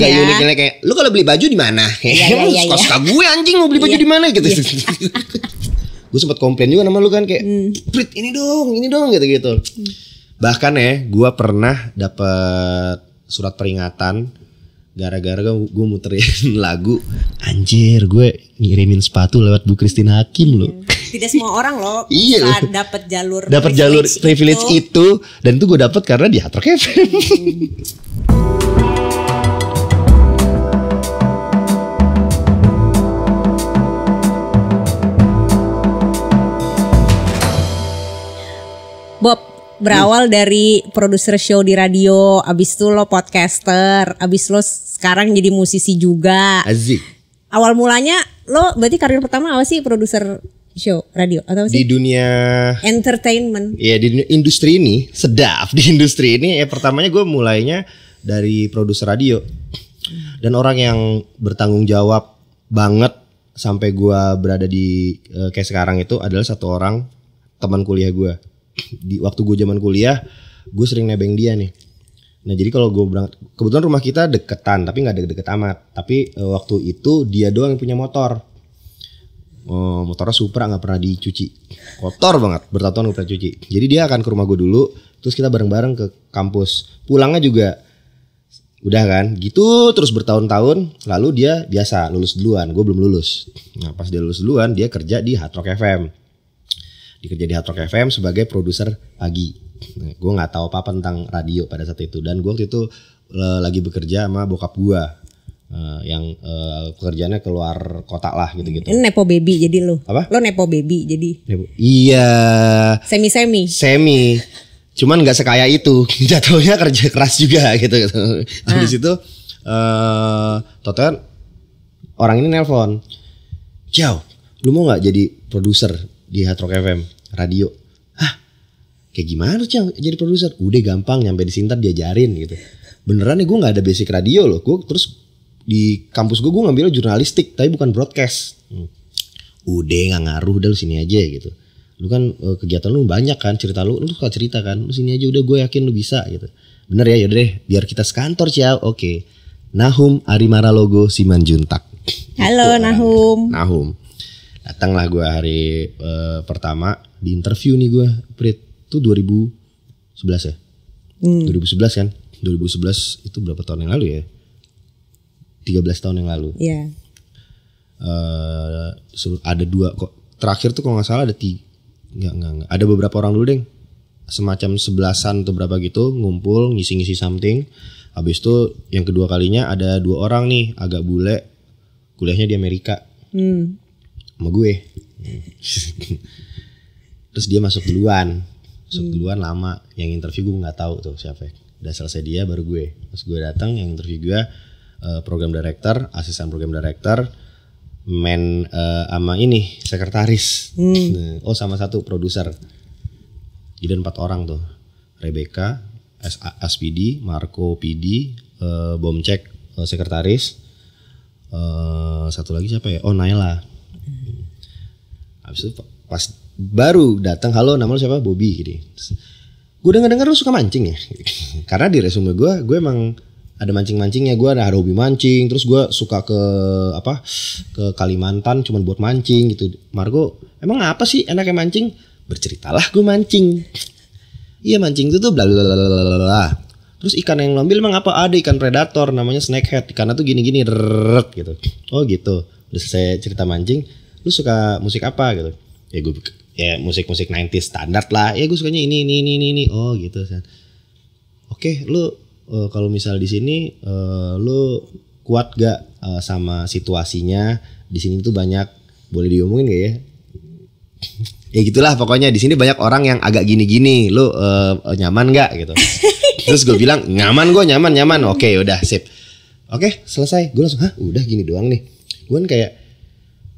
agak uniknya kayak lu kalau beli baju di mana? Suka gue anjing mau beli baju di mana gitu. Gue sempat komplain juga sama lu kan kayak Prit ini dong gitu. Bahkan ya gue pernah dapat surat peringatan gara-gara gue muterin lagu. Anjir gue ngirimin sepatu lewat Bu Christine Hakim loh. Tidak semua orang loh bisa dapat jalur privilege itu. Dan itu gue dapat karena di Hard Rock FM. Bob, berawal dari produser show di radio, abis itu lo podcaster, abis lo sekarang jadi musisi juga. Asik. Awal mulanya lo berarti karir pertama apa sih, produser show radio atau sih? Di dunia entertainment. Iya, di industri ini, di industri ini pertamanya gue mulainya dari produser radio. Dan orang yang bertanggung jawab banget sampai gue berada di kayak sekarang itu adalah satu orang teman kuliah gue. Di waktu gue zaman kuliah, gue sering nebeng dia nih. Nah jadi kalau gue berangkat, kebetulan rumah kita deketan, tapi nggak deket-deket amat. Tapi waktu itu dia doang yang punya motor. Motornya Supra, nggak pernah dicuci, kotor banget, bertahun-tahun nggak pernah cuci. Jadi dia akan ke rumah gue dulu, terus kita bareng-bareng ke kampus. Pulangnya juga udah kan, gitu terus bertahun-tahun. Lalu dia biasa lulus duluan, gue belum lulus. Nah pas dia lulus duluan, dia kerja di Hard Rock FM. Dikerja di Hard Rock FM sebagai produser pagi. Nah, gue nggak tahu apa tentang radio pada saat itu. Dan gue waktu itu lagi bekerja sama bokap gue yang pekerjaannya keluar kota lah gitu-gitu. Ini nepo baby jadi lo. Apa? Lo nepo baby jadi. Iya. Semi. Cuman nggak sekaya itu. Jatuhnya kerja keras juga gitu. Habis itu total orang ini nelpon. Ciao, lu mau nggak jadi produser di Hard Rock FM radio? Hah? Kayak gimana Cang jadi produser? Udah gampang, nyampe di sini ntar diajarin gitu. Beneran nih gue gak ada basic radio loh. Gue terus di kampus gue ngambil jurnalistik tapi bukan broadcast. Udah gak ngaruh, udah lu sini aja gitu. Lu kan kegiatan lu banyak kan, cerita lu suka cerita kan. Lu sini aja udah, gue yakin lu bisa gitu. Bener ya, yaudah deh biar kita sekantor Ciao. Oke. Nahum Arimara Logo Simanjuntak. Halo Nahum. Datanglah gue hari pertama di interview nih gue, Prit. Itu 2011 ya? 2011 kan? 2011 itu berapa tahun yang lalu ya? 13 tahun yang lalu. Iya. Ada dua kok. Terakhir tuh kalau gak salah ada Enggak. Ada beberapa orang dulu deh. Semacam 11-an atau berapa gitu ngumpul ngisi-ngisi something. Habis itu yang kedua kalinya ada 2 orang nih agak bule. Kuliahnya di Amerika. Sama gue. Terus dia masuk duluan lama. Yang interview gue nggak tahu tuh siapa. Udah selesai dia baru gue. Pas gue datang yang interview gue program director, asisten program director, sama ini sekretaris. Sama satu produser. Jadi 4 orang tuh. Rebecca, SPD, Marco PD, Bomcek sekretaris. Satu lagi siapa ya? Naila. Habis itu pas baru datang, halo nama lu siapa? Bobby gitu. Gue dengar lu suka mancing ya. Karena di resume gue emang ada mancing-mancingnya. Gue ada hobi mancing. Terus gue suka ke Kalimantan cuman buat mancing gitu. Margo, emang apa sih enaknya mancing? Berceritalah gue mancing. Iya mancing itu tuh bla bla bla bla bla. Terus ikan yang lo ambil emang apa? Ada ikan predator namanya snakehead. Ikannya tuh gini-gini gitu. Oh gitu. Udah selesai cerita mancing. Lu suka musik apa gitu? Ya musik-musik 90s standar lah. Ya gue sukanya ini. Oh gitu. Oke, lu kalau misal di sini lu kuat gak sama situasinya? Di sini tuh banyak, boleh diomongin gak ya? Ya gitulah pokoknya di sini banyak orang yang agak gini-gini. Lu nyaman gak gitu? Terus gue bilang nyaman. Oke, udah sip. Oke, selesai. Gue langsung udah gini doang nih. Gue kan kayak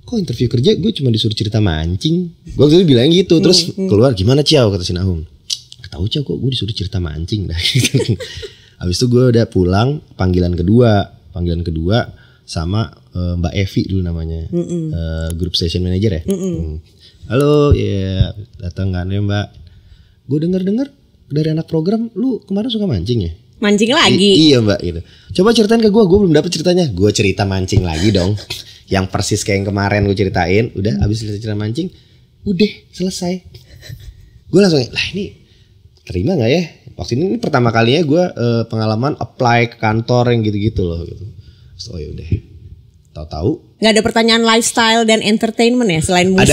kok interview kerja gue cuma disuruh cerita mancing. Gue waktu itu bilang gitu. Terus keluar gimana Ciao kata si Nahum. Ketahu Ciao kok gue disuruh cerita mancing dah. Habis itu gue udah pulang panggilan kedua sama Mbak Evi dulu namanya. Group station manager ya. Halo ya datang kan ya Mbak. Gue dengar dari anak program lu kemarin suka mancing ya. Mancing lagi. Iya mbak gitu. Coba ceritain ke gue belum dapet ceritanya. Gue cerita mancing lagi dong. Yang persis kayak yang kemarin gue ceritain. Udah abis cerita mancing, udah selesai. Gue langsung, lah ini terima gak ya? Waktu ini pertama kalinya gue pengalaman apply ke kantor yang gitu-gitu loh gitu. So yaudah, tahu-tahu. Gak ada pertanyaan lifestyle dan entertainment ya selain musik?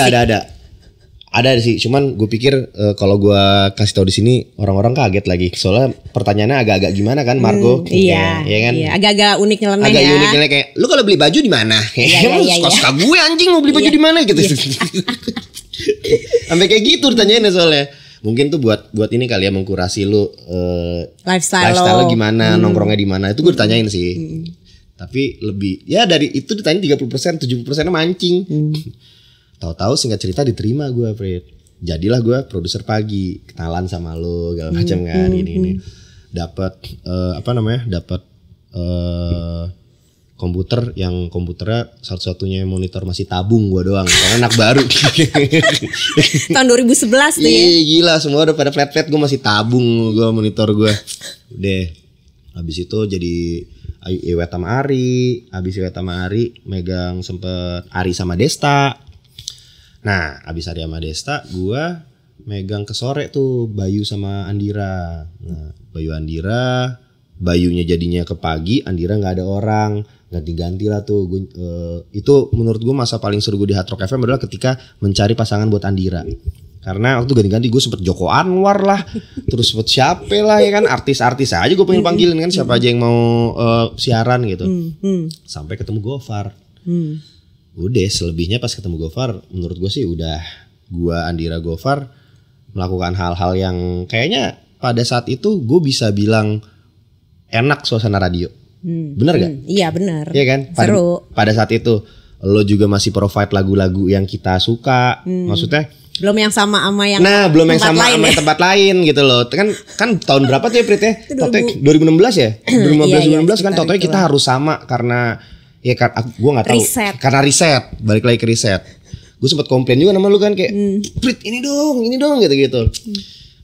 Ada sih, cuman gue pikir kalau gue kasih tahu di sini orang-orang kaget lagi. Soalnya pertanyaannya agak-agak gimana kan, Margo? Iya, iya kan? Iya, agak-agak unik nyeleneh agak unik nyeleneh kayak, lu kalau beli baju di mana? Iya. Suka gue anjing mau beli baju di mana gitu. Sampai kayak gitu pertanyaannya soalnya. Mungkin tuh buat ini kali ya mengkurasi lu lifestyle lu gimana, nongkrongnya di mana. Itu gue ditanyain sih. Tapi lebih ya dari itu ditanya 30%, 70%-nya mancing. Tahu-tahu singkat cerita diterima gue, Fred. Jadilah gue produser pagi, kenalan sama lo, segala macam kan, ini. Dapat dapat komputer yang komputernya satu-satunya monitor masih tabung gue doang, karena anak baru. Tahun 2011 tuh ya. Gila, semua udah pada flat-flat, gue masih tabung gue monitor gue. Udah, habis itu jadi Iwet sama Ari, megang sempet Ari sama Desta. Nah, abis Ari sama Desta, gue megang ke sore tuh Bayu sama Andira. Nah, Bayunya jadinya ke pagi, Andira nggak ada orang, ganti-ganti lah tuh. Itu menurut gue masa paling seru gue di Hard Rock FM adalah ketika mencari pasangan buat Andira. Karena waktu ganti-ganti gue sempet Joko Anwar lah, terus sempet siapa lah ya kan, artis-artis aja gue pengen panggilin kan, siapa aja yang mau siaran gitu. Sampai ketemu Gofar. Udah selebihnya pas ketemu Gofar, menurut gue sih udah gue Andira Gofar melakukan hal-hal yang kayaknya pada saat itu gue bisa bilang enak suasana radio. Bener gak? Iya bener. Iya kan? Seru. Pada saat itu lo juga masih provide lagu-lagu yang kita suka. Maksudnya belum yang sama yang belum yang sama sama tempat lain gitu loh. Kan tahun berapa tuh ya Prit ya? 2016 ya? 2015 kan totalnya kita harus sama karena ya gue nggak tahu. Karena riset, balik lagi ke riset. Gue sempat komplain juga sama lu kan kayak Prit ini dong gitu.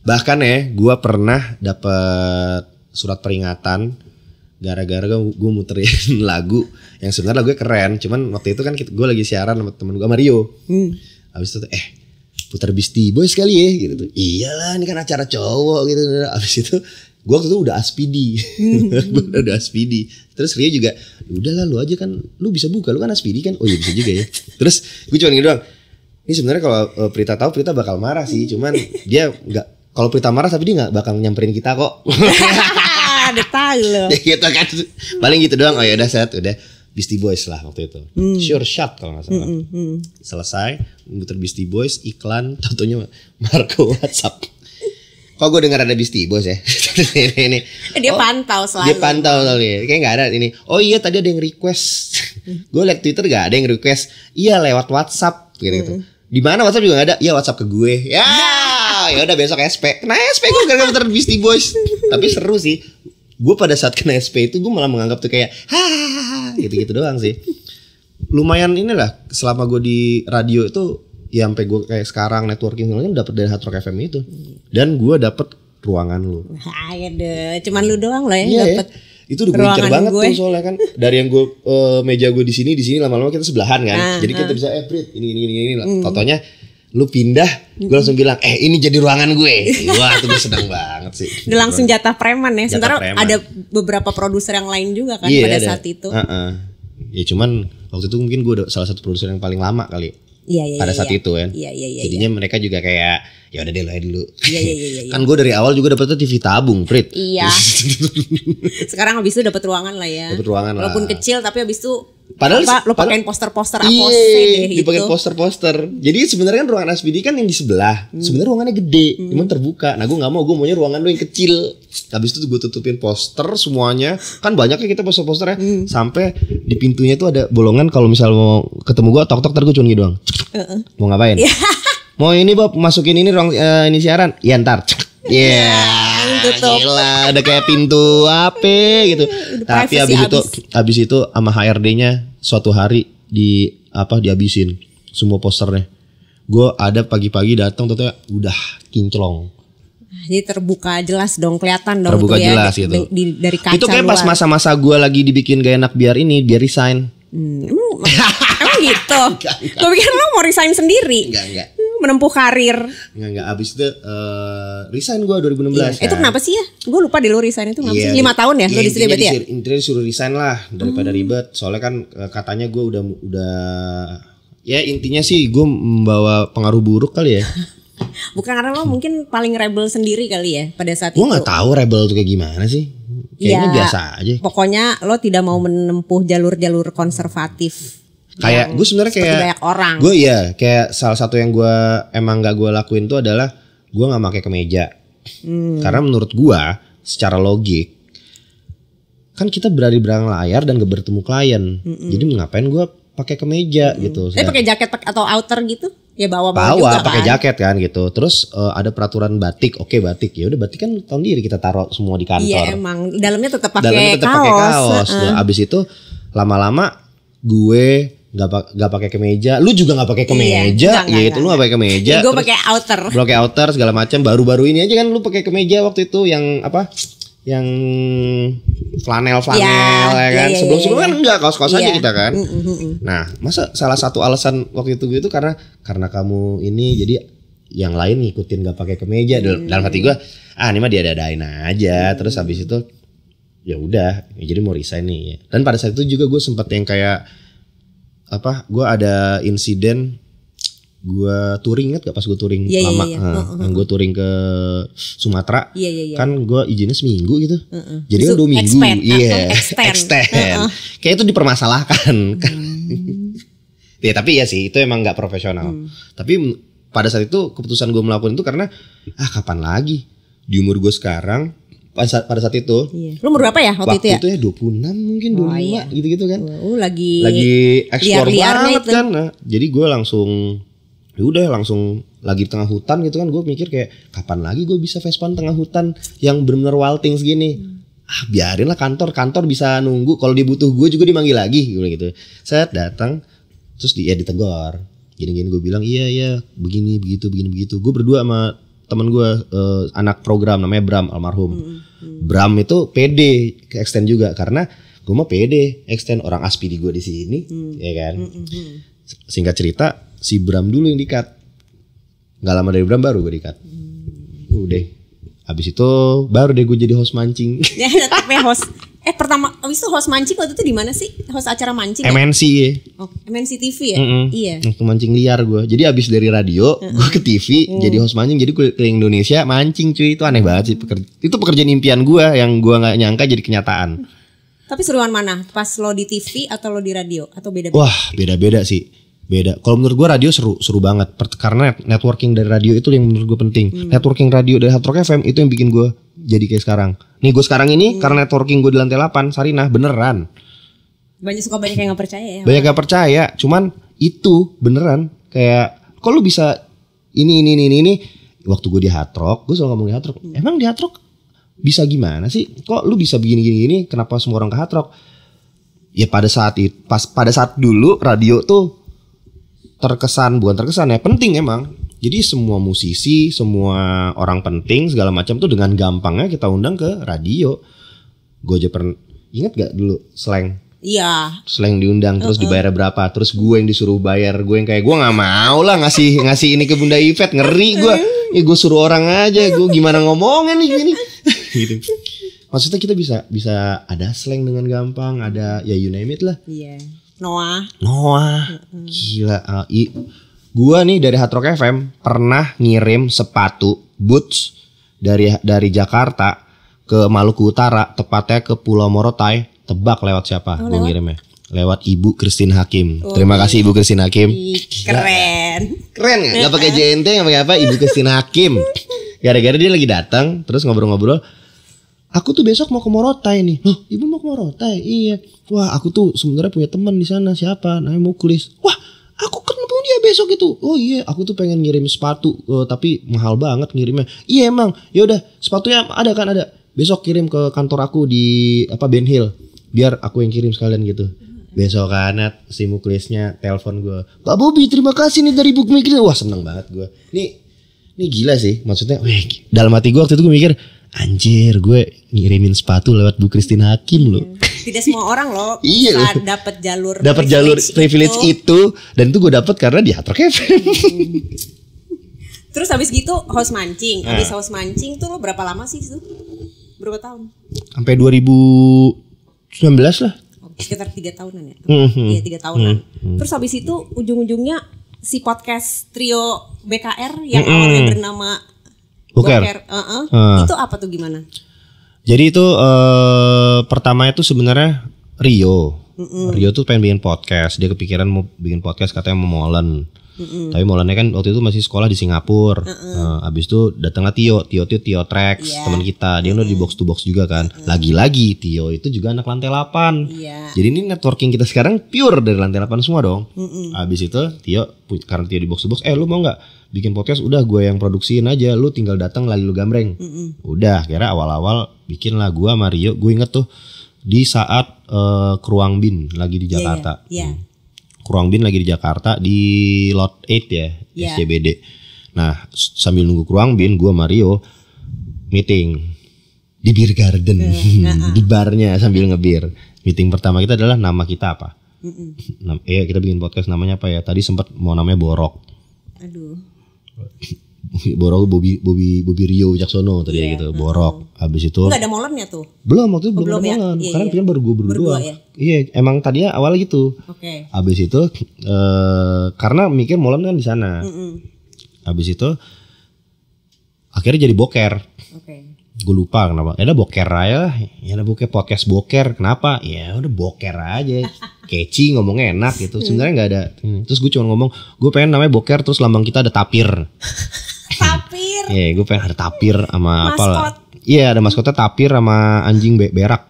Bahkan ya gue pernah dapat surat peringatan gara-gara gue muterin lagu yang sebenarnya lagunya keren, cuman waktu itu kan gue lagi siaran sama temen gue Mario. Habis itu putar Beastie Boys kali ya gitu tuh. Iyalah ini kan acara cowok gitu. Habis itu gue waktu itu udah aspidi. Udah aspidi. Terus Ria juga, udahlah lu aja kan, lu bisa buka, lu kan aspidi kan. Oh iya bisa juga ya. Terus gue cuma gini doang. Ini sebenarnya kalau Prita tahu, Prita bakal marah sih. Cuman dia nggak, kalau Prita marah tapi dia nggak bakal nyamperin kita kok. Ada tahu loh. Gitu kan. Paling gitu doang. Oh ya udah set, udah Beastie Boys lah waktu itu. Sure Shot kalau nggak salah. Selesai muter Beastie Boys, iklan, tentunya Marco WhatsApp. Kok gue dengar ada Beastie Boys ya? ini. Dia pantau selalu. Dia pantau selalu. Kayak nggak ada ini. Oh iya tadi ada yang request. Gue liat Twitter nggak ada yang request. Iya lewat WhatsApp gitu. Di mana WhatsApp juga nggak ada. Iya WhatsApp ke gue. Ya udah besok SP. Kena SP gue gara-gara muter Beastie Boys. Tapi seru sih. Gue pada saat kena SP itu gue malah menganggap tuh kayak gitu-gitu doang sih. Lumayan inilah selama gue di radio itu ya sampai gue kayak sekarang networking semuanya dapet dari Hard Rock FM itu. Dan gue dapet ruangan lu. Aduh, cuman lu doang loh yang dapet. Itu udah gue incer banget tuh soalnya kan. Dari yang gue meja gue di sini lama-lama kita sebelahan kan. Jadi kita bisa Prit ini lah. Fotonya lu pindah, gue langsung bilang, ini jadi ruangan gue. Wah, itu gue seneng banget sih. Udah langsung jatah preman ya. Sementara ada beberapa produser yang lain juga kan pada saat itu. Ya cuman waktu itu mungkin gue udah salah satu produser yang paling lama kali. Pada saat itu kan. Jadinya mereka juga kayak, ya udah deh lah dulu. Kan gue dari awal juga dapetnya TV tabung, Prit. Iya. Sekarang habis itu dapat ruangan lah ya. Dapat ruangan lah. Walaupun kecil tapi habis itu padahal lo pakein poster-poster Apose deh gitu. Dipakein poster-poster. Jadi sebenarnya kan ruangan SPD kan yang di sebelah. Sebenarnya ruangannya gede, cuman terbuka. Nah, gue enggak mau, gue maunya ruangan lo yang kecil. Habis itu gue tutupin poster semuanya. Kan banyak ya kita poster-posternya. Sampai di pintunya tuh ada bolongan kalau misal mau ketemu gue tok-tok ntar gue cuma gitu doang. Mau ngapain? Mau ini Bob masukin ini ruang ini siaran. Ya ntar. Gila, ada kayak pintu apa gitu. Tapi habis itu sama HRD-nya suatu hari dihabisin semua posternya. Gue ada pagi-pagi datang ternyata udah kinclong. Jadi terbuka jelas dong, kelihatan dong Terbuka tuh ya, jelas gitu. dari kaca Itu kayak pas luar. masa-masa gue lagi dibikin gak enak biar resign. Emang gitu. Gue pikir lo mau resign sendiri. Enggak. Menempuh karir. Enggak. Abis itu resign gue 2016. Itu kenapa sih ya? Gue lupa deh lo resign itu kenapa Iya, sih? 5 tahun ya lo di situ berarti ya? Intinya disuruh resign lah daripada ribet. Soalnya kan katanya gue udah ya intinya sih gue membawa pengaruh buruk kali ya. Bukan karena lo mungkin paling rebel sendiri kali ya pada saat itu. Gue nggak tahu rebel tuh kayak gimana sih. Kayaknya biasa aja. Pokoknya lo tidak mau menempuh jalur-jalur konservatif. Kayak gue sebenarnya kayak banyak orang. Gue kayak salah satu yang gue emang gak gue lakuin tuh adalah gue nggak pakai kemeja. Karena menurut gue secara logik kan kita berada di belakang layar dan gak bertemu klien. Jadi ngapain gue pakai kemeja gitu. Tapi pakai jaket atau outer gitu? Ya bawa juga pakai kan? jaket kan gitu. Terus ada peraturan batik. Oke, batik. Ya udah batik kan tahun diri kita taruh semua di kantor. Iya emang dalamnya tetap pakai kaos. Abis itu lama-lama gue nggak pakai kemeja. Lu juga nggak pakai kemeja gitu. Lu nggak pakai kemeja. Gue pakai outer. Pakai outer segala macam. Baru-baru ini aja kan lu pakai kemeja waktu itu yang apa? Yang flanel ya kan. Sebelum-sebelum kan enggak kaos-kaos aja kita kan. Nah, masa salah satu alasan waktu itu gitu karena kamu ini jadi yang lain ngikutin gak pakai kemeja. Dalam hati gue, ini mah diada-adain aja. Terus habis itu ya udah, jadi mau resign nih. Dan pada saat itu juga gue sempat yang kayak gue ada insiden gue touring, ingat gak pas gue touring lama yang gue touring ke Sumatera kan gue izinnya seminggu gitu jadi kan 2 minggu extend kayak itu dipermasalahkan ya tapi ya sih itu emang gak profesional tapi pada saat itu keputusan gue melakukan itu karena kapan lagi di umur gue sekarang pada saat itu. Lu umur berapa ya waktu itu ya? Waktu itu ya 26 mungkin 25 gitu-gitu kan. Lagi explore banget itu. Kan. Nah, jadi gue langsung lagi di tengah hutan gitu kan, gue mikir kayak kapan lagi gue bisa Vespan tengah hutan yang benar-benar walting segini. Biarin lah kantor bisa nunggu, kalau dibutuh gue juga dimanggil lagi gitu. Saya datang terus dia ditegur. Gini-gini gue bilang iya begini begitu. Gue berdua sama temen gue anak program namanya Bram almarhum. Bram itu PD ke extend juga karena gue mah PD extend orang aspidi gue di sini, ya kan. Singkat cerita si Bram dulu yang di-cut. Gak lama dari Bram baru gue di-cut. Udah. Habis itu baru deh gue jadi host mancing. Ya tapi host. Pertama abis itu host mancing waktu itu di mana sih? Host acara mancing. MNC ya. Oh, MNC TV ya? Iya. Waktu mancing liar gue. Jadi abis dari radio gue ke TV jadi host mancing. Jadi keliling Indonesia mancing cuy. Itu aneh banget sih. Itu pekerjaan impian gue yang gue gak nyangka jadi kenyataan. Tapi seruan mana? Pas lo di TV atau lo di radio? Atau beda-beda? Wah beda-beda sih. Beda. Kalau menurut gue radio seru banget karena networking dari radio itu yang menurut gue penting. Networking radio dari Hard Rock FM itu yang bikin gue jadi kayak sekarang. Nih gue sekarang ini karena networking gue di lantai 8 Sarinah beneran. Banyak yang gak percaya ya. Banyak gak percaya. Cuman itu beneran kayak kok lu bisa ini. Waktu gue di Hard Rock, gue selalu ngomong di Hard Rock. Emang di Hard Rock bisa gimana sih? Kok lu bisa begini? Kenapa semua orang ke Hard Rock? Ya pada saat itu, pada saat dulu radio tuh bukan terkesan ya, penting emang. Jadi semua musisi, semua orang penting segala macam tuh dengan gampangnya kita undang ke radio. Gue aja ingat gak dulu slang? Iya. Slang diundang terus dibayar berapa? Terus gue yang disuruh bayar, gue yang kayak gue nggak mau lah ngasih ini ke Bunda Yvette, ngeri gue. Ya gue suruh orang aja, gue gimana ngomongnya nih gini. Gitu. Maksudnya kita bisa ada slang dengan gampang, ada ya you name it lah. Iya. Noah. Gila. Gua nih dari Hard Rock FM pernah ngirim sepatu boots dari Jakarta ke Maluku Utara, tepatnya ke Pulau Morotai. Tebak lewat siapa? Gua ngirimnya. Lewat Ibu Christine Hakim. Terima kasih Ibu Christine Hakim. Keren gak? Gak pakai JNT, gak pakai apa, Ibu Christine Hakim. Gara-gara dia lagi datang, terus ngobrol-ngobrol. Aku tuh besok mau ke Morotai nih. Ibu mau ke Morotai? Iya. Wah, aku tuh sebenarnya punya teman di sana. Siapa? Namanya Muklis. Wah, aku ketemu dia besok itu. Oh iya, aku tuh pengen ngirim sepatu, tapi mahal banget ngirimnya. Iya emang. Ya udah, sepatunya ada kan ada. Besok kirim ke kantor aku di Ben Hill. Biar aku yang kirim sekalian gitu. Besok kan si Muklisnya telepon gue. Pak Bobby, terima kasih nih dari Bookmaker. Wah, seneng banget gue. Nih Ini gila sih, maksudnya dalam hati gue waktu itu gue mikir, anjir gue ngirimin sepatu lewat Bu Christine Hakim loh. Tidak semua orang loh Iya bisa loh. dapat jalur privilege itu. Dan itu gue dapet karena di Hard Rock FM. Terus habis gitu host mancing. Habis host mancing tuh lo berapa lama sih itu? Berapa tahun? Sampai 2019 lah. Sekitar 3 tahunan ya. Iya 3 tahunan. Terus habis itu ujung-ujungnya si podcast trio BKR yang awalnya bernama Boker. Itu apa tuh gimana? Jadi itu pertama itu sebenarnya Rio. Rio tuh pengen bikin podcast. Dia kepikiran mau bikin podcast katanya mau Molen. Tapi Molennya kan waktu itu masih sekolah di Singapura. Abis itu datanglah Tio Trax, teman kita. Dia udah di box to box juga kan. Lagi-lagi Tio itu juga anak lantai 8. Jadi ini networking kita sekarang pure dari lantai 8 semua dong. Abis itu Tio, karena Tio di box to box, lu mau nggak bikin podcast? Udah gue yang produksiin aja, lu tinggal datang lali lu gambreng. Udah, kira awal-awal bikin lah gue sama Rio. Gue inget tuh di saat Kruang Bin lagi di Jakarta. Kruang Bin lagi di Jakarta di Lot 8 ya, SCBD. Nah sambil nunggu Kruang Bin, gue Mario meeting di Beer Garden, di barnya sambil ngebir. Meeting pertama kita adalah nama kita apa? Kita bikin podcast namanya apa ya? Tadi sempat mau namanya Borok. Aduh. Borok Bobby Rio Wicaksono tadi gitu. Borok. Habis itu nggak ada Molennya tuh. Belum, waktu itu belum ada Molen. Karena kan baru gue berdua. Iya, emang tadinya awalnya gitu. Habis itu karena mikir Molen kan di sana. Habis itu akhirnya jadi Boker. Gue lupa kenapa. Ya udah Boker aja. Ya udah podcast Boker. Kenapa? Ya udah Boker aja. Catchy, ngomongnya enak gitu. Sebenarnya nggak ada. Terus gue cuma ngomong, gue pengen namanya Boker, terus lambang kita ada tapir. Tapir. Iya, gue pengen ada tapir sama apa lah. Iya, ada maskotnya tapir sama anjing berak.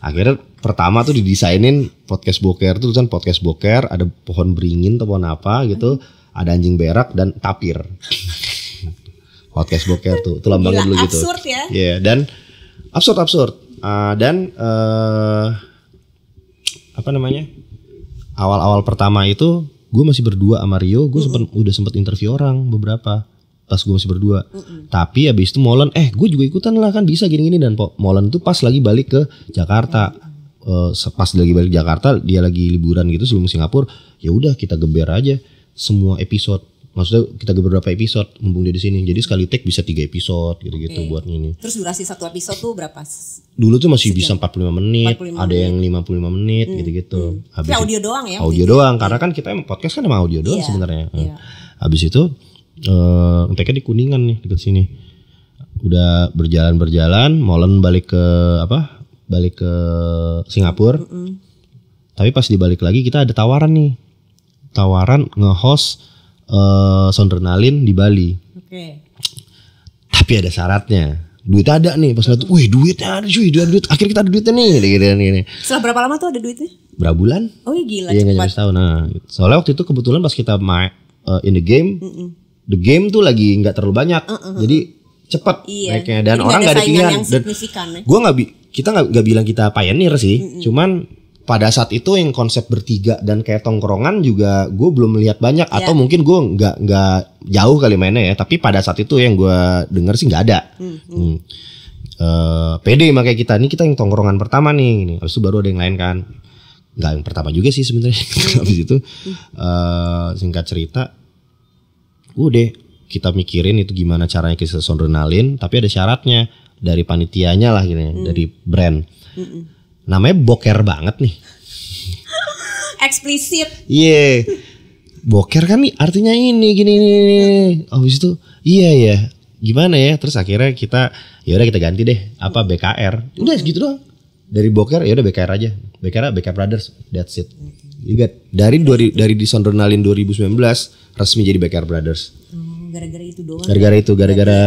Akhirnya pertama tuh didesainin podcast Boker tuh tulisan podcast Boker, ada pohon beringin atau pohon apa gitu, ada anjing berak dan tapir. Podcast Boker tuh, itu lambangnya dulu gitu. Absurd ya? Iya, dan absurd. Dan apa namanya? Awal-awal pertama itu gue masih berdua sama Rio, gue udah sempet interview orang beberapa pas gue masih berdua. Tapi abis itu Molen, gue juga ikutan lah kan bisa gini-gini. Dan Molen tuh pas lagi balik ke Jakarta. Pas lagi balik Jakarta, dia lagi liburan gitu sebelum Singapura. Ya udah kita geber aja semua episode. Maksudnya kita geber berapa episode mumpung dia di sini. Jadi sekali take bisa 3 episode gitu-gitu buat ini. Terus durasi satu episode tuh berapa? Dulu tuh masih bisa 45 menit, ada yang 55 menit gitu-gitu. Habis audio doang ya? Audio doang, karena kan kita emang podcast kan emang audio doang sebenarnya. Habis itu take-nya di Kuningan nih dekat sini. Udah berjalan, Molen balik ke Singapura. Tapi pas dibalik lagi kita ada tawaran nge-host Sondrenalin di Bali. Tapi ada syaratnya. Duit ada nih pas lihat, wih duitnya ada cuy, duit. Akhirnya kita ada duitnya nih, gini. Setelah berapa lama tuh ada duitnya? Berapa bulan? Oh iya gila. Iya nggak nyampe setahun. Nah, soalnya waktu itu kebetulan pas kita main in the game tuh lagi nggak terlalu banyak, jadi cepet naiknya dan jadi orang nggak ada pilihan. Dan kita nggak bilang kita pioneer sih, cuman pada saat itu yang konsep bertiga dan kayak tongkrongan juga gue belum melihat banyak atau mungkin gue nggak jauh kali mainnya ya, tapi pada saat itu yang gue denger sih nggak ada. Pede makanya kita yang tongkrongan pertama nih, habis itu baru ada yang lain kan, nggak yang pertama juga sih sebenarnya. Habis itu singkat cerita, udah kita mikirin itu gimana caranya kita Sondrenalin, tapi ada syaratnya dari panitianya lah gitu, dari brand. Namanya Boker banget nih. Eksplisit. Iya. Boker kan nih artinya ini gini. Habis itu iya. Gimana ya? Terus akhirnya kita ganti deh apa BKR. Udah segitu doang. Dari Boker ya udah BKR aja. BKR Brothers. That's it. Dari di Sondrenalin 2019 resmi jadi BKR Brothers. Gara-gara itu doang. Gara-gara.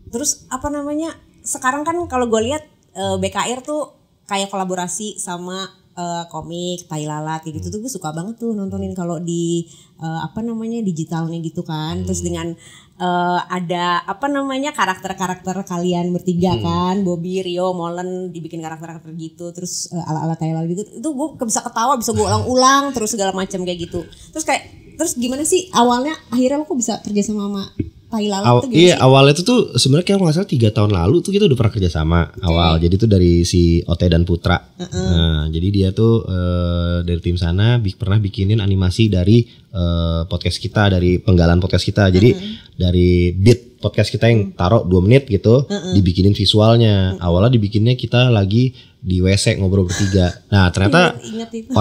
Terus apa namanya? Sekarang kan kalau gue lihat BKR tuh kayak kolaborasi sama komik Tai Lalat kayak gitu tuh gue suka banget tuh nontonin kalau di digitalnya gitu kan. Terus dengan ada karakter-karakter kalian bertiga kan, Bobby, Rio, Molen dibikin karakter-karakter gitu, terus ala-ala Tai Lalat gitu. Itu gue bisa ketawa, bisa gue ulang-ulang terus segala macam kayak gitu. Terus kayak Terus gimana sih awalnya akhirnya lo kok bisa kerja sama Tai Lalat tuh gimana Iya, sih? awalnya itu tuh sebenarnya kayak nggak salah 3 tahun lalu tuh kita udah pernah kerja sama awal. Jadi itu dari si Ote dan Putra. Nah, jadi dia tuh dari tim sana pernah bikinin animasi dari podcast kita, dari penggalan podcast kita. Jadi dari beat podcast kita yang taruh 2 menit gitu, dibikinin visualnya. Awalnya dibikinnya kita lagi di WC ngobrol bertiga. Nah, ternyata Ingat itu.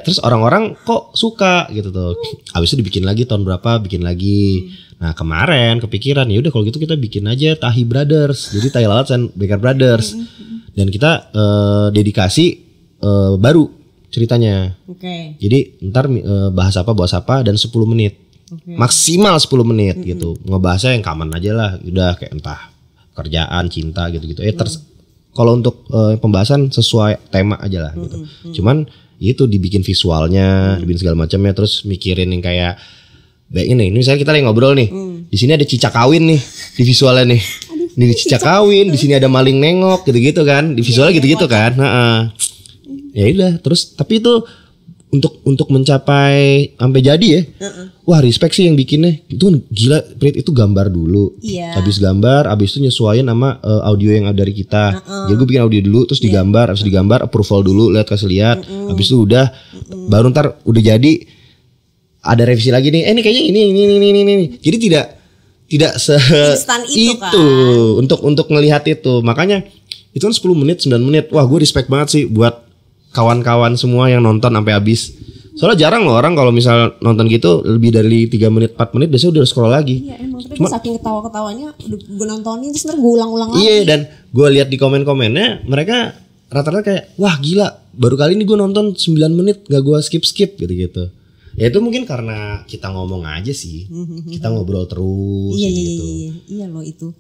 terus orang-orang kok suka gitu tuh. Habis itu dibikin lagi tahun berapa, bikin lagi. Nah, kemarin kepikiran ya udah kalau gitu kita bikin aja Tahi Brothers. Jadi Tai Lalat dan Becker Brothers. Dan kita dedikasi baru ceritanya. Oke. Jadi ntar bahas apa dan 10 menit. Maksimal 10 menit gitu. Ngebahasnya yang common aja lah. Udah kayak entah kerjaan, cinta gitu-gitu. Kalau untuk pembahasan sesuai tema aja lah gitu. Cuman itu dibikin visualnya, dibikin segala macamnya, terus mikirin yang kayak ini misalnya kita lagi ngobrol nih. Di sini ada cicak kawin nih di visualnya nih. Ini cicak kawin, di sini ada maling nengok gitu-gitu kan. Di visualnya gitu-gitu kan. Ya udah, terus tapi itu untuk mencapai sampai jadi ya. Wah, respect sih yang bikinnya. Itu gila, Prit, itu gambar dulu. Iya. Habis gambar, habis itu nyesuaiin sama audio yang ada dari kita. Jadi gue bikin audio dulu, terus digambar, habis digambar approval dulu, kasih lihat. Habis itu udah baru ntar udah jadi ada revisi lagi nih. Ini kayaknya ini. Jadi tidak Instan itu kan. untuk ngelihat itu. Makanya itu kan 10 menit, 9 menit. Wah, gue respect banget sih buat kawan-kawan semua yang nonton sampai habis. Soalnya jarang loh orang kalau misal nonton gitu lebih dari 3 menit 4 menit biasanya udah scroll lagi. Iya emang, tapi saking ketawa-ketawanya gue nontonin terus ntar gue ulang-ulang lagi. Iya, dan gue lihat di komen-komennya mereka rata-rata kayak wah gila, baru kali ini gue nonton 9 menit gak gue skip gitu-gitu. Ya itu mungkin karena kita ngomong aja sih. Kita ngobrol terus gitu. Iya loh itu.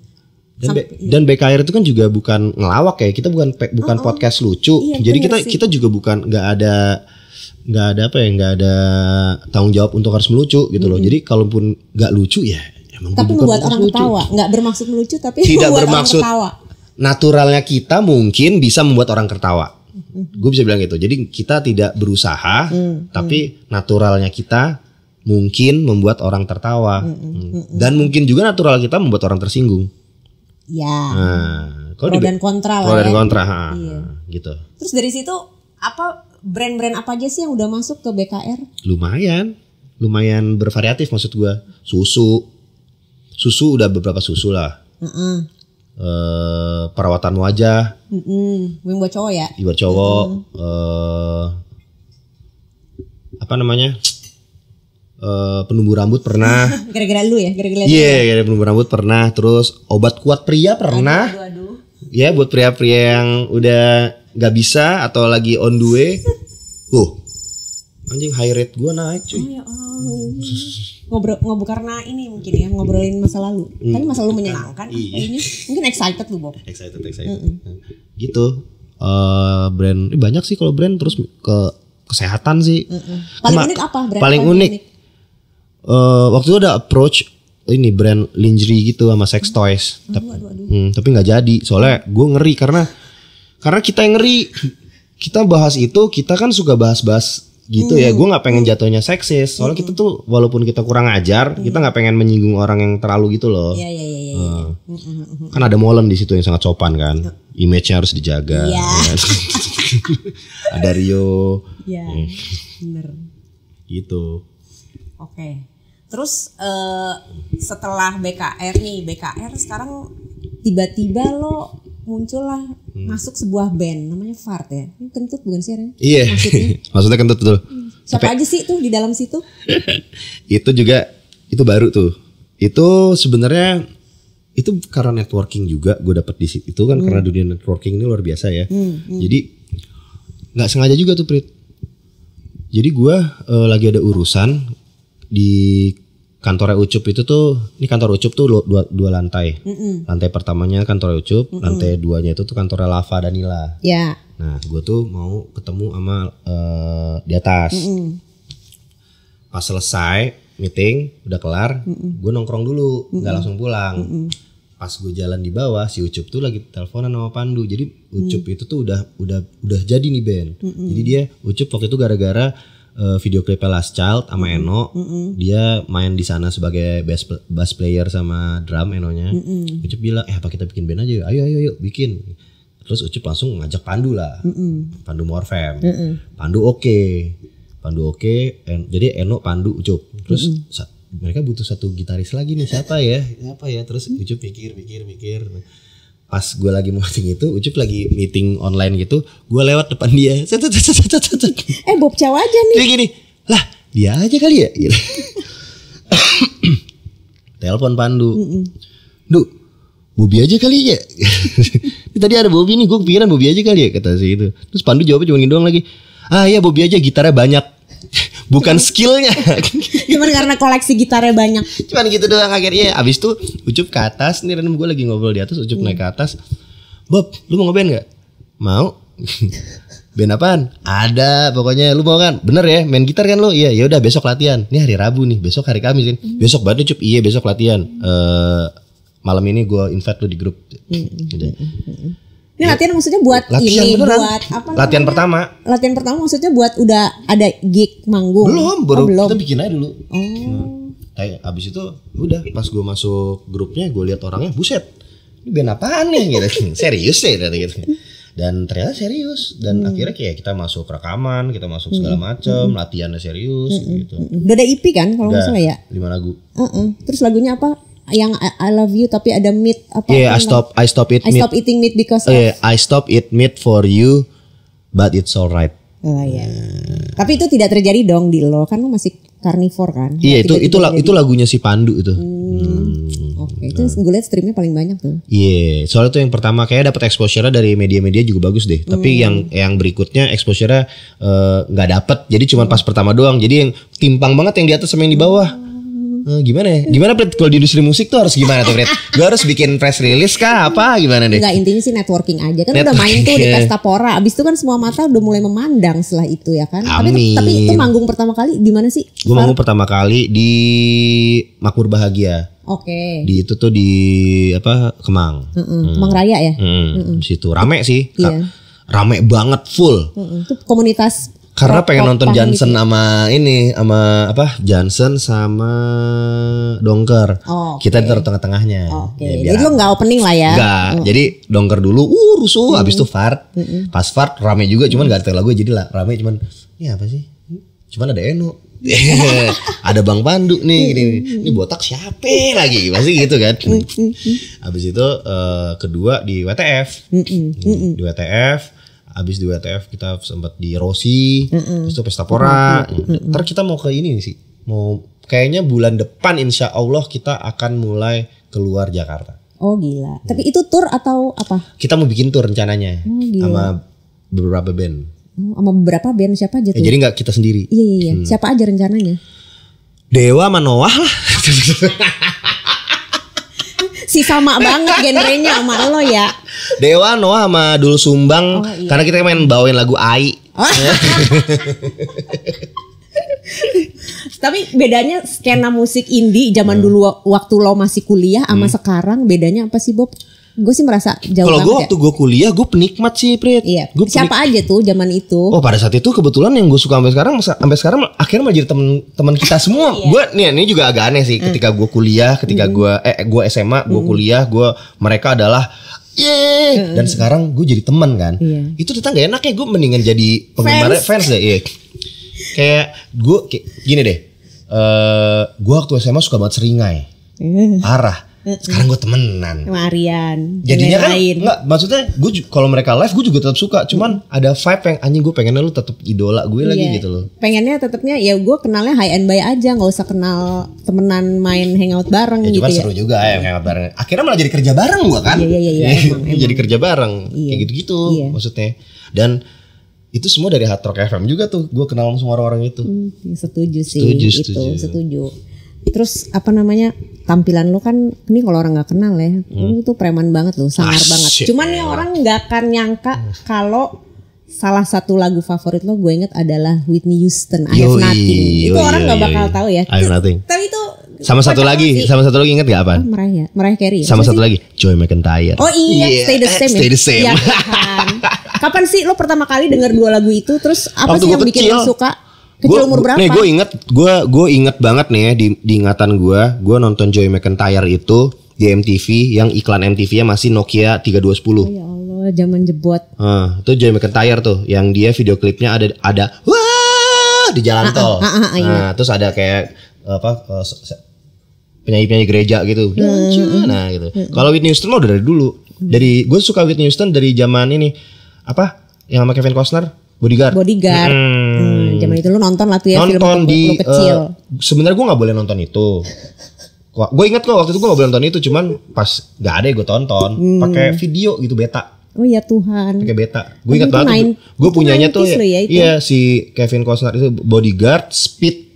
Dan BKR itu kan juga bukan ngelawak ya. Kita bukan podcast lucu. Iya, jadi kita juga bukan nggak ada tanggung jawab untuk harus melucu gitu loh. Jadi kalaupun nggak lucu ya emang tapi bukan membuat orang lucu. ketawa, nggak bermaksud melucu tapi Tidak membuat bermaksud orang ketawa. Naturalnya kita mungkin bisa membuat orang tertawa. Gue bisa bilang gitu. Jadi kita tidak berusaha, tapi naturalnya kita mungkin membuat orang tertawa. Dan mungkin juga natural kita membuat orang tersinggung. Ya. Nah, pro dan kontra lah. Pro dan kontra, Iya. gitu. Terus dari situ apa brand-brand apa aja sih yang udah masuk ke BKR? Lumayan bervariatif maksud gue. Susu udah beberapa susu lah. Perawatan wajah. Yang buat cowok ya? Buat cowok. Apa namanya? Penumbuh rambut pernah. Gara-gara lu ya? Iya, penumbuh rambut pernah. Terus obat kuat pria pernah. Aduh. Ya, buat pria-pria yang udah gak bisa atau lagi on the way. Anjing high rate gue naik cuy. Oh ya ngobrol karena ini mungkin ya ngobrolin masa lalu. Tapi masa lalu menyenangkan kayaknya. Mungkin excited lu, Bob. Excited. Gitu. Brand banyak sih kalau brand, terus ke kesehatan sih. Paling unik apa brand? Paling unik. Waktu itu ada approach ini brand lingerie gitu sama sex toys. Tapi nggak jadi. Soalnya gue ngeri karena kita yang ngeri. Kita bahas itu, kita kan suka bahas-bahas gitu ya. Gue nggak pengen jatuhnya seksis. Soalnya kita tuh walaupun kita kurang ajar, kita nggak pengen menyinggung orang yang terlalu gitu loh. Iya. Kan ada Molen di situ yang sangat sopan kan. Image-nya harus dijaga. Iya. Ya. Ada Rio. Iya. Bener. Gitu. Oke. Terus setelah BKR sekarang tiba-tiba lo muncul lah masuk sebuah band namanya Fart ya. Ini kentut bukan sih Ren? Iya. Maksudnya kentut betul. Siapa aja sih tuh di dalam situ? Itu juga itu baru tuh. Itu sebenarnya itu karena networking juga gue dapet di situ. Itu kan karena dunia networking ini luar biasa ya. Jadi nggak sengaja juga tuh Prit. Jadi gue lagi ada urusan di kantornya Ucup itu tuh, ini kantor Ucup tuh dua lantai. Lantai pertamanya kantor Ucup, lantai duanya itu tuh kantornya Lava Danila. Ya. Nah, gue tuh mau ketemu sama di atas. Pas selesai meeting, udah kelar, gue nongkrong dulu, nggak langsung pulang. Pas gue jalan di bawah, si Ucup tuh lagi teleponan sama Pandu. Jadi Ucup itu tuh udah jadi nih band. Jadi dia Ucup waktu itu gara-gara video klipnya Last Child sama Eno. Dia main di sana sebagai bass player sama drum Enonya. Ucup bilang, apa kita bikin band aja? Ayo bikin. Terus Ucup langsung ngajak Pandu lah. Pandu Morfem. Pandu oke. Jadi Eno, Pandu, Ucup. Terus mereka butuh satu gitaris lagi nih, siapa ya? Terus Ucup mikir. Pas gue lagi meeting itu, Ucup lagi meeting online gitu, gue lewat depan dia. Bob Chow aja nih. Dia gini, lah dia aja kali ya. Telepon Pandu. Duh, Bobby aja kali ya. Tadi ada Bobby nih, gue kepikiran Bobby aja kali ya, kata si itu. Terus Pandu jawabnya cuma gini doang lagi. Iya Bobby aja, gitarnya banyak. Bukan skillnya. Cuman karena koleksi gitarnya banyak. Cuman gitu doang akhirnya. Abis itu Ucup ke atas. Nih random gue lagi ngobrol di atas. Ucup naik ke atas. Bob, lu mau ngeband gak? Mau. Band apaan? Ada pokoknya. Lu mau kan? Bener ya main gitar kan lu? Iya. Yaudah besok latihan. Ini hari Rabu nih. Besok hari Kamis kan. Besok banget Ucup. Iya besok latihan. Malam ini gue invite lu di grup. Ini latihan maksudnya buat latihan ini beneran. Buat apa? Latihan pertama. Latihan pertama maksudnya buat udah ada gig manggung. Belum. Belum. Kita bikin aja dulu. Abis itu udah pas gue masuk grupnya gue lihat orangnya, buset. Ini band apaan nih gitu. Serius ya gitu. Dan ternyata serius. Dan akhirnya kayak kita masuk rekaman, kita masuk segala macem, latihannya serius gitu. Udah ada EP kan kalau nggak salah ya? 5 lagu. Terus lagunya apa? Yang I love you tapi ada meat apa? Yeah, I stop eating meat because of. I stop eat meat for you, but it's alright. Oh iya. Tapi itu tidak terjadi dong di lo, kan lo masih carnivore kan? Iya, itu lagunya si Pandu itu. Oke, itu gue liat streamnya paling banyak tuh. Iya, soalnya itu yang pertama kayak dapat exposure dari media-media juga bagus deh. Tapi yang berikutnya exposure nggak dapet. Jadi cuma pas pertama doang. Jadi yang timpang banget yang di atas sama yang di bawah. Gimana ya? Gimana Prit? Kalau di industri musik tuh harus gimana tuh Prit? Gue harus bikin press release kah? Apa gimana deh? Enggak, intinya sih networking aja. Kan udah main tuh di Pesta Pora. Abis itu kan semua mata udah mulai memandang setelah itu ya kan. Amin. Tapi itu manggung pertama kali di mana sih? Gue manggung pertama kali di Makmur Bahagia. Oke. Di itu tuh di Kemang. Kemang Raya ya? Di situ rame sih. Iya. Rame banget full. Itu komunitas. Karena pengen nonton Johnson sama ini sama Johnson sama Dongker. Kita di tengah-tengahnya. Jadi lo nggak opening lah ya? Enggak. Jadi Dongker dulu rusuh, habis itu Fart. Pas Fart rame juga, cuman nggak ada lagu jadi lah rame, cuman ini apa sih? Cuman ada Eno. Ada Bang Pandu nih gini. Ini botak siapa lagi? Pasti gitu kan. Habis itu kedua di WTF. Di WTF. Abis di WTF kita sempat di Rossi, terus itu Pesta Pora. Ntar kita mau ke ini sih, mau kayaknya bulan depan insya Allah kita akan mulai keluar Jakarta. Oh gila. Tapi itu tour atau apa? Kita mau bikin tour rencananya sama beberapa band. Sama beberapa band, siapa aja tuh? Jadi nggak kita sendiri. Iya. Siapa aja rencananya? Dewa sama Noah lah. Si sama banget genrenya sama lo ya. Dewa, Noah sama Dul Sumbang. Iya. Karena kita main bawain lagu Ai. Tapi bedanya skena musik indie zaman dulu waktu lo masih kuliah sama sekarang bedanya apa sih Bob? Gue sih merasa jauh banget. Kalau gue waktu gue kuliah gue penikmat sih Prit. Iya. Siapa aja tuh zaman itu? Oh pada saat itu kebetulan yang gue suka sampai sekarang akhirnya malah jadi teman kita semua. Gue ini juga agak aneh sih ketika gue kuliah, ketika gue SMA, gue kuliah, mereka adalah dan sekarang gue jadi teman kan. Itu ternyata gak enak ya, gue mendingan jadi penggemar fans deh. Iya. Kayak gue gini deh. Gue waktu SMA suka banget Seringai. Parah. Sekarang gue temenan sama Aryan. Jadinya kan enggak, maksudnya gue kalau mereka live gue juga tetap suka, cuman ada vibe yang anjing gue pengennya lu tetap idola gue lagi gitu loh. Pengennya tetapnya ya gue kenalnya high and by aja, nggak usah kenal temenan main hangout bareng gitu ya. Cuman seru juga ya hangout bareng. Akhirnya malah jadi kerja bareng gue kan. Iya. Emang. Jadi kerja bareng kayak gitu-gitu maksudnya. Dan itu semua dari Hard Rock FM juga tuh, gue kenal semua orang-orang itu. Setuju sih. Setuju. Terus apa namanya, tampilan lo kan ini kalau orang nggak kenal ya, lo tuh preman banget lo, sangar banget. Cuman nih orang nggak akan nyangka kalau salah satu lagu favorit lo gue inget adalah Whitney Houston, I Have Nothing. Itu orang nggak bakal tahu ya. I Have Nothing. Tapi itu sama satu lagi inget gak apa? Mariah Carey. Sama satu lagi Joy McIntyre. Oh iya, Stay the Same. Ya, kapan sih lo pertama kali denger dua lagu itu? Terus apa sih yang bikin lo suka? Kecil umur berapa? Nih gue inget banget nih ya, di ingatan gue nonton Joey McIntyre itu di MTV yang iklan MTV-nya masih Nokia 3210. Oh ya Allah, zaman jebot. Itu Joey McIntyre tuh yang dia video klipnya ada wah di jalan tol. Nah, terus ada kayak penyanyi gereja gitu. Nah gitu. Kalau Whitney Houston mah udah dari dulu. Dari gue suka Whitney Houston dari zaman ini yang sama Kevin Costner, Bodyguard. Zaman itu lu nonton lah tuh ya, nonton film di kecil. Sebenarnya gue nggak boleh nonton itu. Gue ingat kok waktu itu gue gak boleh nonton itu, cuman pas gak ada gue tonton pakai video gitu beta. Oh ya Tuhan. Pakai beta. Gue ingat banget. Gue punyanya tuh ya, iya si Kevin Costner itu Bodyguard, Speed,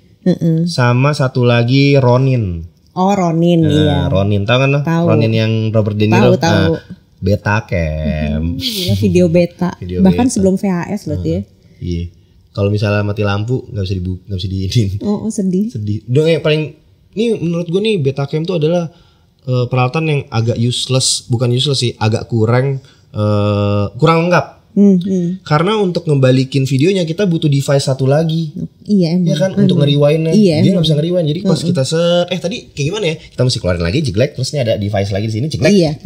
sama satu lagi Ronin. Oh Ronin, iya. Ronin tahu kan? Tahu. Ronin yang Robert De Niro. Tahu. Beta cam. Gila, video beta. Bahkan beta. Sebelum VHS loh ya. Iya. Kalau misalnya mati lampu nggak bisa diinin. Oh sedih. Udah paling. Ini menurut gue nih Betacam itu adalah peralatan yang agak useless, bukan useless sih, agak kurang lengkap. Karena untuk ngembalikin videonya kita butuh device satu lagi. Iya emang. Ya kan untuk ngeriwindnya. Iya, dia nggak bisa ngeriwind. Jadi pas kita tadi kayak gimana ya? Kita mesti keluarin lagi jeglek, terus nih ada device lagi di sini jeglek. Iya.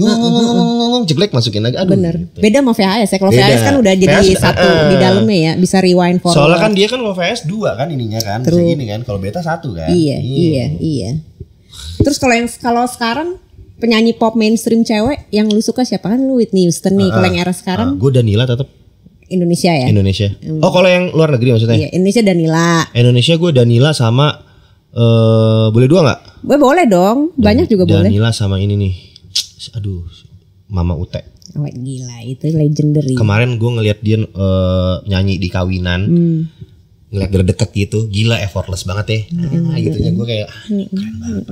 Jeglek masukin lagi. Aduh. Bener. Gitu. Beda sama VHS ya. Kalau VHS kan udah jadi satu di dalamnya ya, bisa rewind forward. Soalnya kan dia kan kalau VHS 2 kan ininya kan, bisa gini kan. Kalau beta 1 kan. Iya. Terus kalau sekarang penyanyi pop mainstream cewek yang lu suka siapa? Kan lu Whitney Houston nih. Kalau yang era sekarang gue Danila tetap Indonesia ya. Indonesia. Oh kalau yang luar negeri maksudnya? Iya, Indonesia Danila. Indonesia gue Danila sama boleh 2 nggak? Boleh dong. Banyak juga boleh. Danila sama ini nih. Aduh, Mama Ute. Oh gila, itu legendary. Kemarin gue ngeliat dia nyanyi di kawinan. Ngeliat dari deket gitu, gila effortless banget ya. Gitunya gue kayak keren banget.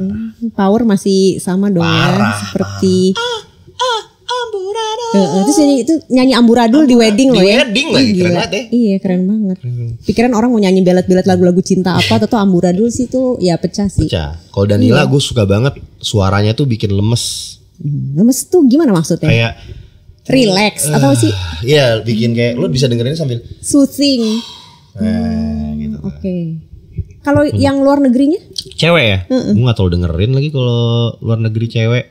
Power masih sama dong ya, seperti terus itu nyanyi amburadul di wedding loh ya. Di wedding lagi, keren banget ya. Iya keren banget. Pikiran orang mau nyanyi belet-belet lagu-lagu cinta apa, atau amburadul sih tuh ya pecah sih. Pecah. Kalau Danila gue suka banget, suaranya tuh bikin lemes. Lemes tuh gimana maksudnya? Kayak relax atau sih? Iya, bikin kayak lo bisa dengerin sambil soothing. Gitu. Oke. Kalau yang luar negerinya? Cewek ya? Gue gak terlalu dengerin lagi kalau luar negeri cewek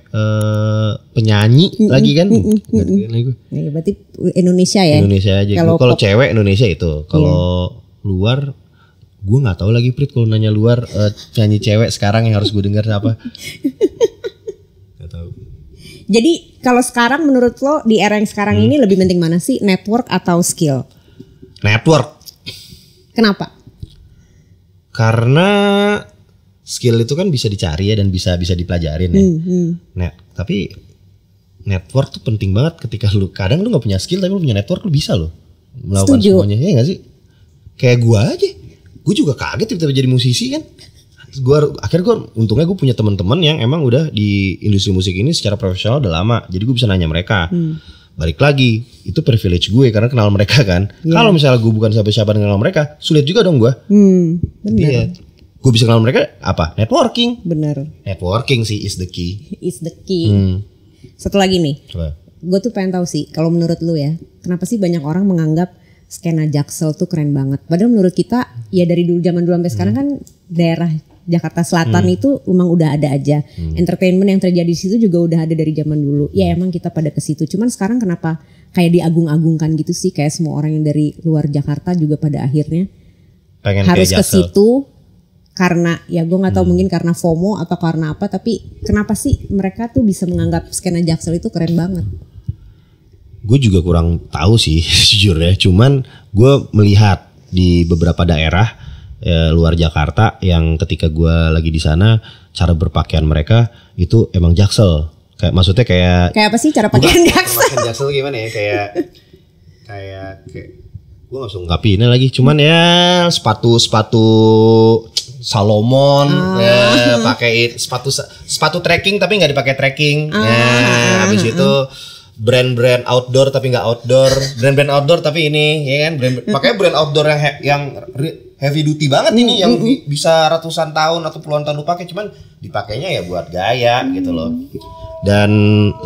penyanyi lagi kan? Gak dengerin lagi gue. Ya, berarti Indonesia ya? Indonesia aja. Kalau cewek Indonesia itu. Kalau luar gue gak tahu lagi Prit kalau nanya luar nyanyi cewek sekarang yang harus gue denger siapa. Gak tahu. Jadi kalau sekarang menurut lo di era yang sekarang ini lebih penting mana sih? Network atau skill? Network. Kenapa? Karena skill itu kan bisa dicari ya dan bisa dipelajarin ya. Tapi network tuh penting banget ketika lu kadang lu nggak punya skill tapi lu punya network lu bisa lo melakukan semuanya. Ya nggak sih? Kayak gue aja, gue juga kaget tiba-tiba jadi musisi kan. Akhirnya untungnya gue punya teman-teman yang emang udah di industri musik ini secara profesional udah lama. Jadi gue bisa nanya mereka. Balik lagi, itu privilege gue karena kenal mereka kan. Kalau misalnya gue bukan siapa-siapa dengan mereka, sulit juga dong gue. Benar. Gue bisa kenal mereka apa? Networking. Benar. Networking sih is the key. Is the key. Satu lagi nih. Gue tuh pengen tahu sih, kalau menurut lu ya, kenapa sih banyak orang menganggap skena Jaksel tuh keren banget? Padahal menurut kita, ya dari zaman dulu sampai sekarang kan daerah Jakarta Selatan itu emang udah ada aja. Entertainment yang terjadi di situ juga udah ada dari zaman dulu. Ya emang kita pada ke situ. Cuman sekarang kenapa kayak diagung-agungkan gitu sih? Kayak semua orang yang dari luar Jakarta juga pada akhirnya pengen harus ke situ. Karena ya gue nggak tahu mungkin karena FOMO atau karena apa. Tapi kenapa sih mereka tuh bisa menganggap skena Jaksel itu keren banget? Gue juga kurang tahu sih jujur ya. Cuman gue melihat di beberapa daerah luar Jakarta yang ketika gue lagi di sana cara berpakaian mereka itu emang Jaksel. Kayak maksudnya kayak apa sih cara pakaian Jaksel? Pakaian Jaksel gimana ya? Kayak gue nggak bisa ngungkapinnya lagi. Cuman ya sepatu Salomon, ya, pakai sepatu trekking tapi nggak dipakai trekking. Habis itu brand outdoor tapi nggak outdoor, brand outdoor tapi ini, ya kan? Pakai brand outdoor yang heavy duty banget ini, yang bisa ratusan tahun atau puluhan tahun lu pakai, cuman dipakainya ya buat gaya gitu loh. Dan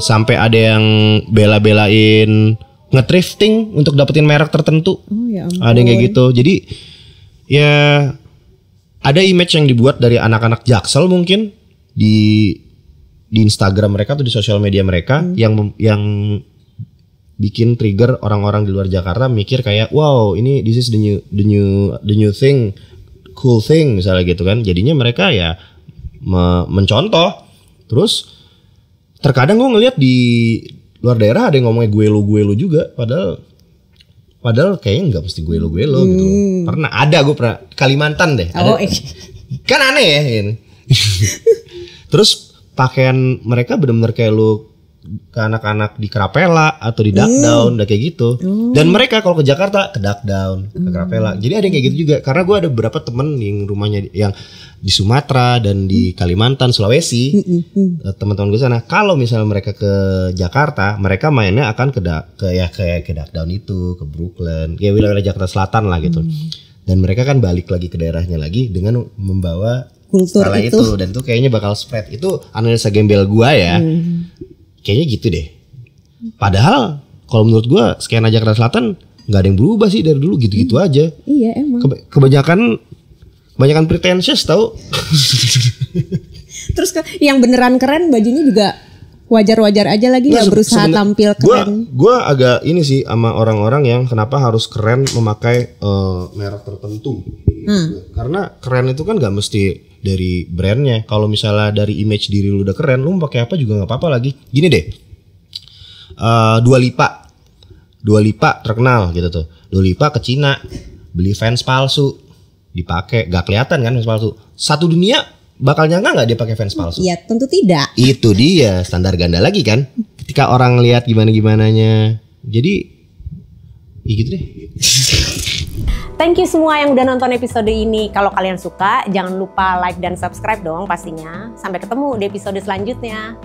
sampai ada yang bela-belain nge-thrifting untuk dapetin merek tertentu. Oh, ya ampun. Ada yang kayak gitu. Jadi ya ada image yang dibuat dari anak-anak Jaksel mungkin di Instagram mereka atau di sosial media mereka yang bikin trigger orang-orang di luar Jakarta mikir kayak wow ini this is the new thing, cool thing misalnya gitu kan. Jadinya mereka ya mencontoh. Terus terkadang gue ngeliat di luar daerah ada yang ngomongnya gue lo juga, padahal kayaknya nggak mesti gue lo gitu loh. Gue pernah Kalimantan deh. Kan aneh ya gitu. Terus pakaian mereka benar-benar kayak lu ke anak-anak di Kerapela atau di Duck Down udah kayak gitu. Dan mereka kalau ke Jakarta ke Duck Down, ke Kerapela. Jadi ada yang kayak gitu juga. Karena gue ada beberapa temen yang rumahnya yang di Sumatera dan di Kalimantan, Sulawesi. Teman-teman gue sana. Kalau misalnya mereka ke Jakarta, mereka mainnya akan ke Duck Down itu, ke Brooklyn, kayak wilayah Jakarta Selatan lah gitu. Dan mereka kan balik lagi ke daerahnya lagi dengan membawa kultur itu. Dan itu kayaknya bakal spread. Itu analisa gembel gue ya. Kayaknya gitu deh. Padahal kalau menurut gue skena Jakarta Selatan nggak ada yang berubah sih dari dulu gitu-gitu aja. Iya emang. Kebanyakan pretentious tau. Terus yang beneran keren bajunya juga wajar-wajar aja lagi, nggak berusaha tampil keren. Gue agak ini sih sama orang-orang yang kenapa harus keren memakai merek tertentu. Karena keren itu kan nggak mesti dari brandnya. Kalau misalnya dari image diri lu udah keren, lu pakai apa juga nggak apa-apa lagi. Gini deh, Dua Lipa terkenal gitu tuh. Dua Lipa ke Cina beli fans palsu, dipakai, gak kelihatan kan fans palsu. Satu dunia bakal nyangka nggak dia pakai fans palsu? Iya tentu tidak. Itu dia standar ganda lagi kan. Ketika orang lihat gimana-gimananya, jadi ya gitu deh. Thank you semua yang udah nonton episode ini. Kalau kalian suka, jangan lupa like dan subscribe dong pastinya. Sampai ketemu di episode selanjutnya.